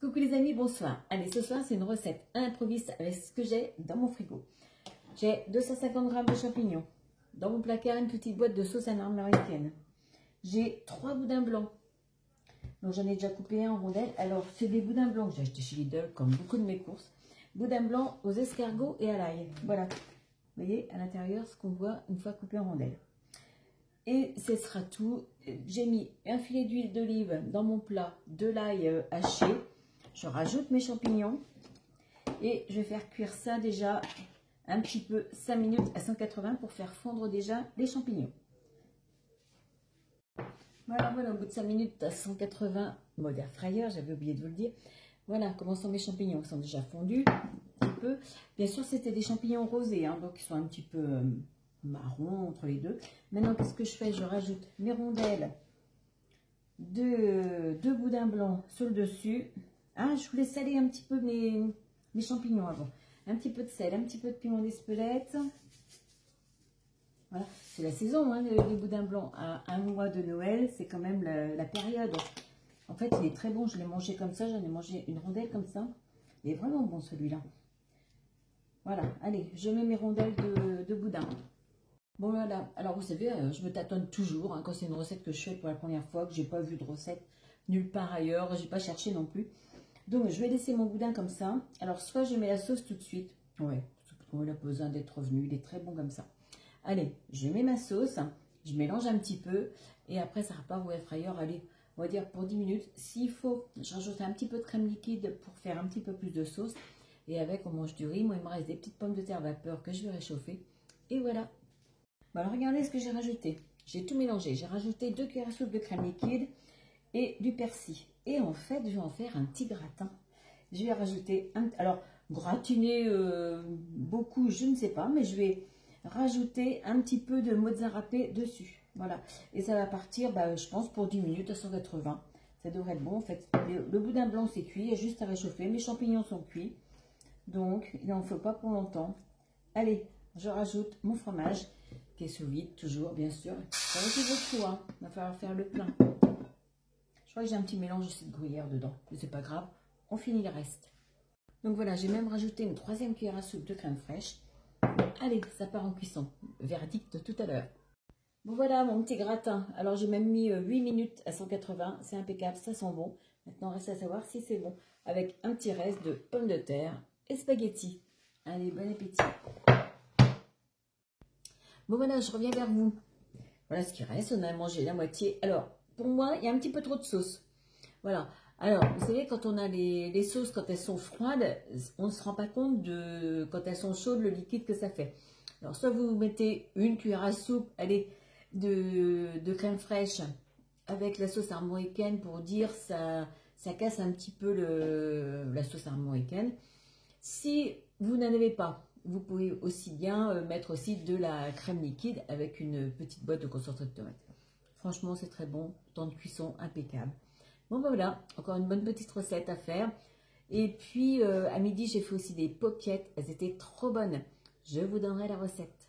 Coucou les amis, bonsoir. Allez, ce soir, c'est une recette improviste avec ce que j'ai dans mon frigo. J'ai 250 g de champignons. Dans mon placard, une petite boîte de sauce américaine. J'ai 3 boudins blancs. Donc, j'en ai déjà coupé un en rondelles. Alors, c'est des boudins blancs que j'ai acheté chez Lidl, comme beaucoup de mes courses. Boudins blancs aux escargots et à l'ail. Voilà. Vous voyez, à l'intérieur, ce qu'on voit une fois coupé en rondelles. Et ce sera tout. J'ai mis un filet d'huile d'olive dans mon plat, de l'ail haché. Je rajoute mes champignons et je vais faire cuire ça déjà un petit peu, 5 minutes à 180 pour faire fondre déjà les champignons. Voilà, au bout de 5 minutes à 180, mode air fryer, j'avais oublié de vous le dire. Voilà comment sont mes champignons, ils sont déjà fondus un petit peu. Bien sûr, c'était des champignons rosés, hein, donc ils sont un petit peu marron entre les deux. Maintenant, qu'est-ce que je fais? Je rajoute mes rondelles de boudin blanc sur le dessus. Ah, je voulais saler un petit peu mes champignons avant. Un petit peu de sel, un petit peu de piment d'Espelette. Voilà, c'est la saison, hein, les boudins blancs. À un mois de Noël, c'est quand même la période. En fait, il est très bon. Je l'ai mangé comme ça. J'en ai mangé une rondelle comme ça. Il est vraiment bon celui-là. Voilà, allez, je mets mes rondelles de boudin. Bon, voilà. Alors, vous savez, je me tâtonne toujours hein, quand c'est une recette que je fais pour la première fois, que j'ai pas vu de recette nulle part ailleurs. J'ai pas cherché non plus. Donc, je vais laisser mon boudin comme ça. Alors, soit je mets la sauce tout de suite. Ouais, il a besoin d'être revenu. Il est très bon comme ça. Allez, je mets ma sauce. Je mélange un petit peu. Et après, ça repart au air fryer. Allez, on va dire pour 10 minutes. S'il faut, je rajoute un petit peu de crème liquide pour faire un petit peu plus de sauce. Et avec, on mange du riz. Moi, il me reste des petites pommes de terre vapeur que je vais réchauffer. Et voilà. Bon, alors, regardez ce que j'ai rajouté. J'ai tout mélangé. J'ai rajouté 2 cuillères à soupe de crème liquide et du persil. Et en fait, je vais en faire un petit gratin. Je vais rajouter, alors gratiner beaucoup, je ne sais pas, mais je vais rajouter un petit peu de mozzarella râpé dessus. Voilà. Et ça va partir, je pense, pour 10 minutes à 180. Ça devrait être bon. En fait, le boudin blanc, c'est cuit. Il y a juste à réchauffer. Mes champignons sont cuits. Donc, il n'en faut pas pour longtemps. Allez, je rajoute mon fromage, qui est sous vide, toujours, bien sûr. Ça va être beaucoup, hein. Il va falloir faire le plein. Je crois que j'ai un petit mélange aussi de gruyère dedans, mais c'est pas grave, on finit le reste. Donc voilà, j'ai même rajouté une 3e cuillère à soupe de crème fraîche. Allez, ça part en cuisson. Verdict tout à l'heure. Bon voilà mon petit gratin. Alors j'ai même mis 8 minutes à 180, c'est impeccable, ça sent bon. Maintenant, reste à savoir si c'est bon. Avec un petit reste de pommes de terre et spaghettis. Allez, bon appétit. Bon voilà, je reviens vers vous. Voilà ce qui reste, on a mangé la moitié. Alors, pour moi, il y a un petit peu trop de sauce. Voilà. Alors, vous savez, quand on a les sauces, quand elles sont froides, on ne se rend pas compte de, quand elles sont chaudes, le liquide que ça fait. Alors, soit vous mettez une cuillère à soupe, allez, de crème fraîche avec la sauce armoricaine pour dire ça casse un petit peu la sauce armoricaine. Si vous n'en avez pas, vous pouvez aussi bien mettre aussi de la crème liquide avec une petite boîte de concentré de tomate. Franchement, c'est très bon. Temps de cuisson impeccable. Bon, voilà. Encore une bonne petite recette à faire. Et puis, à midi, j'ai fait aussi des paupiètes. Elles étaient trop bonnes. Je vous donnerai la recette.